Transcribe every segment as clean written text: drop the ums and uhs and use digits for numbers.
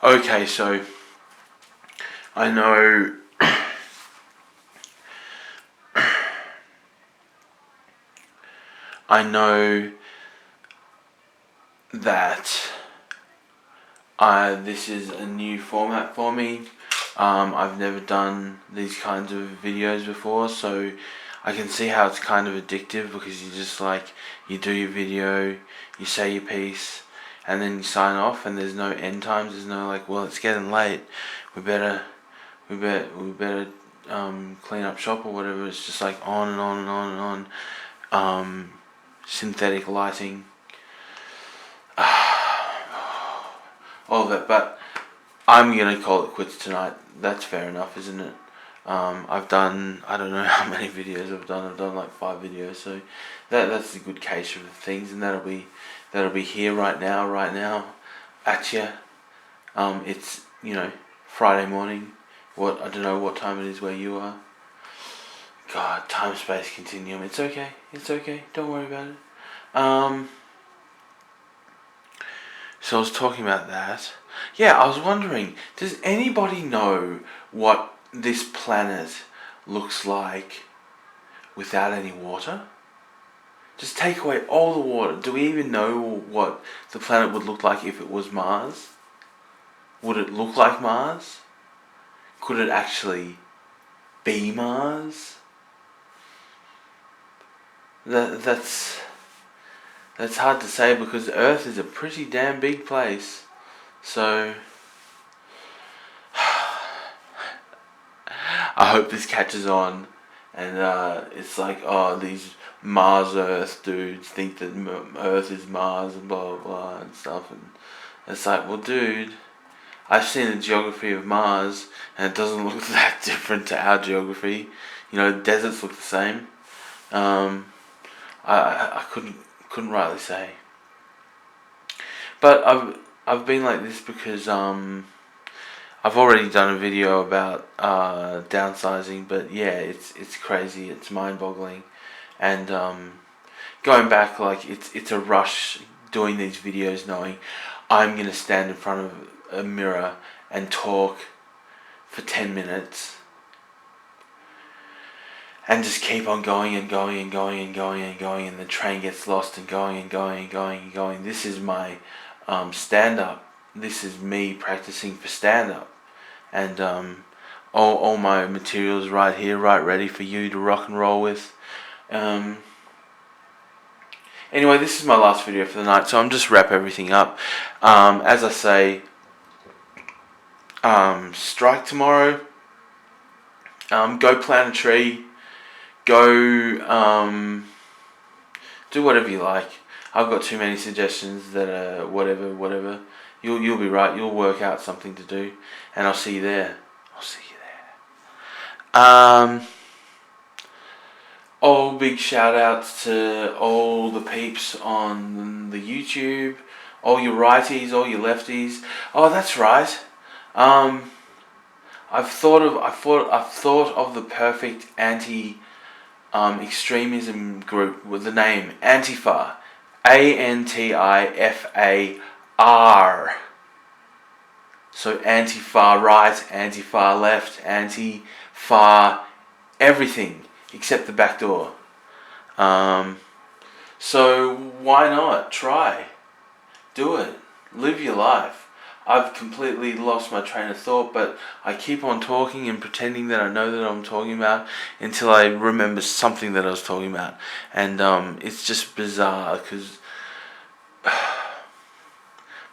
Okay, so I know I know that this is a new format for me. I've never done these kinds of videos before, so I can see how it's kind of addictive, because you just you do your video, you say your piece, and then you sign off, and there's no end times. There's no well, it's getting late, we better clean up shop or whatever. It's just on and on and on and on. Synthetic lighting, all of it. But I'm gonna call it quits tonight. That's fair enough, isn't it? I've done, I don't know how many videos I've done. I've done 5 videos, so that's a good case of things, and that'll be here right now at you. It's Friday morning. I don't know what time it is where you are. God, time space continuum. It's okay. Don't worry about it. So I was talking about that. Yeah, I was wondering, does anybody know what this planet looks like without any water? Just take away all the water. Do we even know what the planet would look like if it was Mars? Would it look like Mars? Could it actually be Mars? That's hard to say, because Earth is a pretty damn big place. So I hope this catches on, and it's these Mars Earth dudes think that Earth is Mars and blah blah blah and stuff, and it's well, dude, I've seen the geography of Mars, and it doesn't look that different to our geography. Deserts look the same. I couldn't rightly say, but I've been like this because I've already done a video about downsizing, but yeah, it's crazy, it's mind-boggling, and going back, it's a rush doing these videos, knowing I'm gonna stand in front of a mirror and talk for 10 minutes and just keep on going and going and going and going and going, and the train gets lost, and going and going and going and going. This is my stand-up. This is me practicing for stand-up, and all my materials right here, right ready for you to rock and roll with. Anyway, this is my last video for the night, so I'm just wrap everything up. As I say, strike tomorrow. Go plant a tree. Go do whatever you like. I've got too many suggestions that are whatever. You'll be right. You'll work out something to do, and I'll see you there. All big shout outs to all the peeps on the YouTube, all your righties, all your lefties. Oh, that's right. I've thought of the perfect extremism group with the name Antifa, Antifar. So anti-far right, anti-far left, anti-far everything except the back door. So why not try? Do it. Live your life. I've completely lost my train of thought, but I keep on talking and pretending that I know that I'm talking about until I remember something that I was talking about. And it's just bizarre, because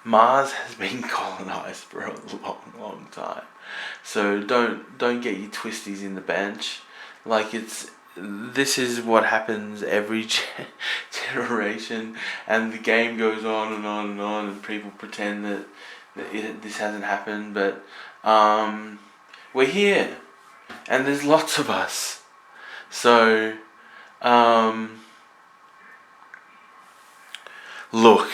Mars has been colonized for a long time. So don't get your twisties in the bench. This is what happens every generation, and the game goes on and on and on, and people pretend that this hasn't happened, but we're here, and there's lots of us. So look,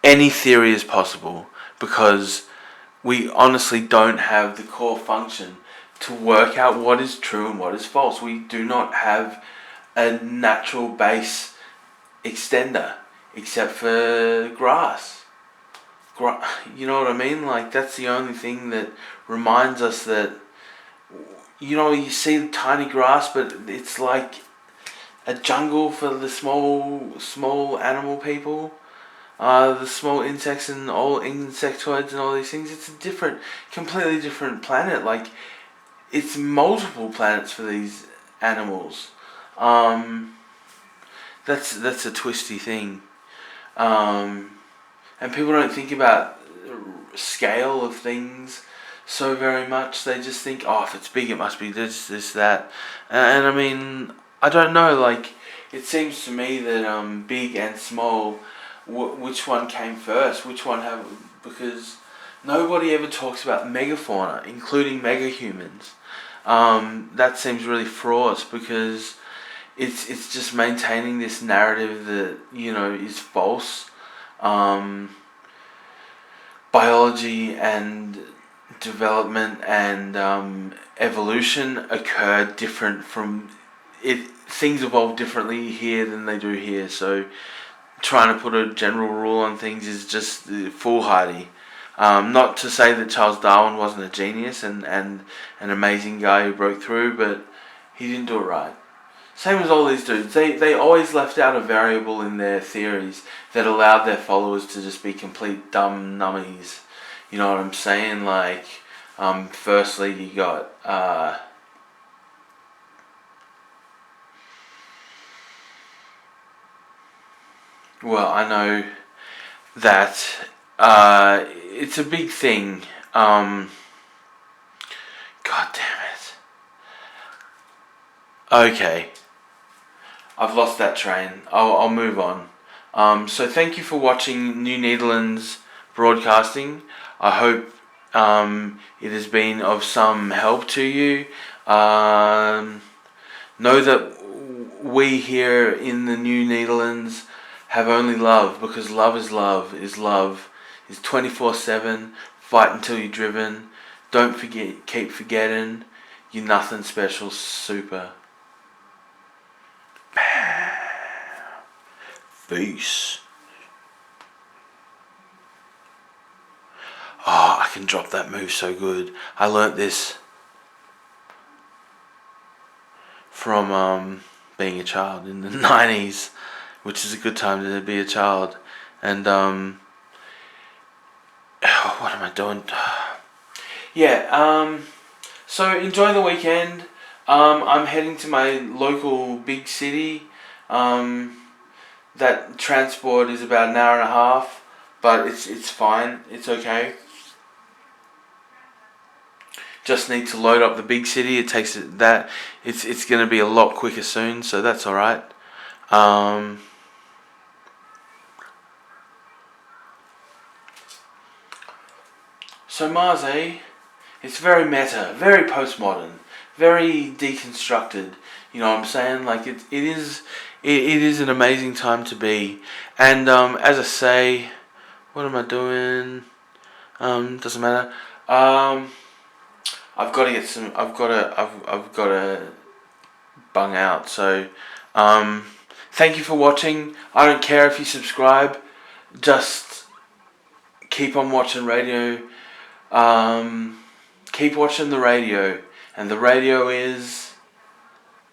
any theory is possible, because we honestly don't have the core function to work out what is true and what is false. We do not have a natural base extender except for grass. you know what I mean? Like, that's the only thing that reminds us that, you know, you see the tiny grass, but it's like a jungle for the small animal people. The small insects and all insectoids and all these things. It's a completely different planet. Like, it's multiple planets for these animals. That's a twisty thing. And people don't think about scale of things so very much. They just think, oh, if it's big, it must be this, that. And I mean, I don't know. Like, it seems to me that big and small, which one came first? Which one have? Because nobody ever talks about megafauna, including megahumans. That seems really fraught because it's just maintaining this narrative that, you know, is false. Biology and development and evolution occur different from it. Things evolve differently here than they do here. So trying to put a general rule on things is just foolhardy. Not to say that Charles Darwin wasn't a genius and an amazing guy who broke through, but he didn't do it right. Same as all these dudes. They always left out a variable in their theories that allowed their followers to just be complete dumb nummies. You know what I'm saying? Like, firstly, you got well, I know that it's a big thing. God damn it. Okay, I've lost that train. I'll move on. So thank you for watching New Netherlands Broadcasting. I hope it has been of some help to you. Know that we here in the New Netherlands have only love, because love is 24/7. Fight until you're driven. Don't forget, keep forgetting. You're nothing special, super. Peace. Oh, I can drop that move so good. I learnt this from being a child in the 90s, which is a good time to be a child. And what am I doing? Yeah, so enjoy the weekend. I'm heading to my local big city. That transport is about an hour and a half, but it's fine. It's okay. Just need to load up the big city. It takes that. It's going to be a lot quicker soon, so that's all right. So Mars, it's very meta, very postmodern, very deconstructed. You know what I'm saying? Like, it is an amazing time to be. And as I say, what am I doing? Doesn't matter. I've got to get some. I've got to bung out. So, thank you for watching. I don't care if you subscribe. Just keep on watching radio. Keep watching the radio, and the radio is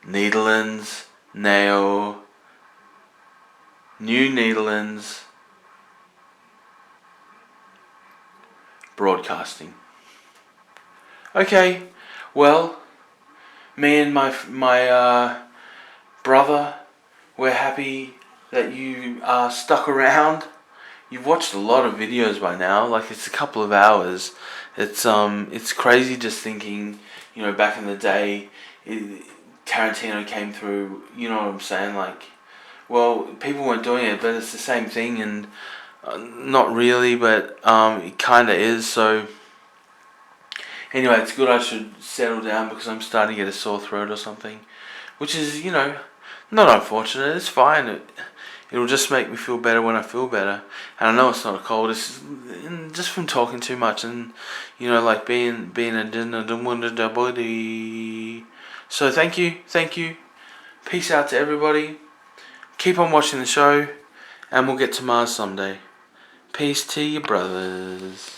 Netherlands New Netherlands Broadcasting. Okay, well, me and my brother, we're happy that you stuck around. You've watched a lot of videos by now. Like, it's a couple of hours. It's crazy just thinking, you know, back in the day, Tarantino came through. You know what I'm saying? Like, well, people weren't doing it, but it's the same thing, and not really, but it kind of is. So anyway, it's good I should settle down because I'm starting to get a sore throat or something, which is, you know, not unfortunate. It's fine. It'll just make me feel better when I feel better. And I know it's not a cold. It's just from talking too much and, you know, like being a body. So thank you. Peace out to everybody. Keep on watching the show, and we'll get to Mars someday. Peace to you, brothers.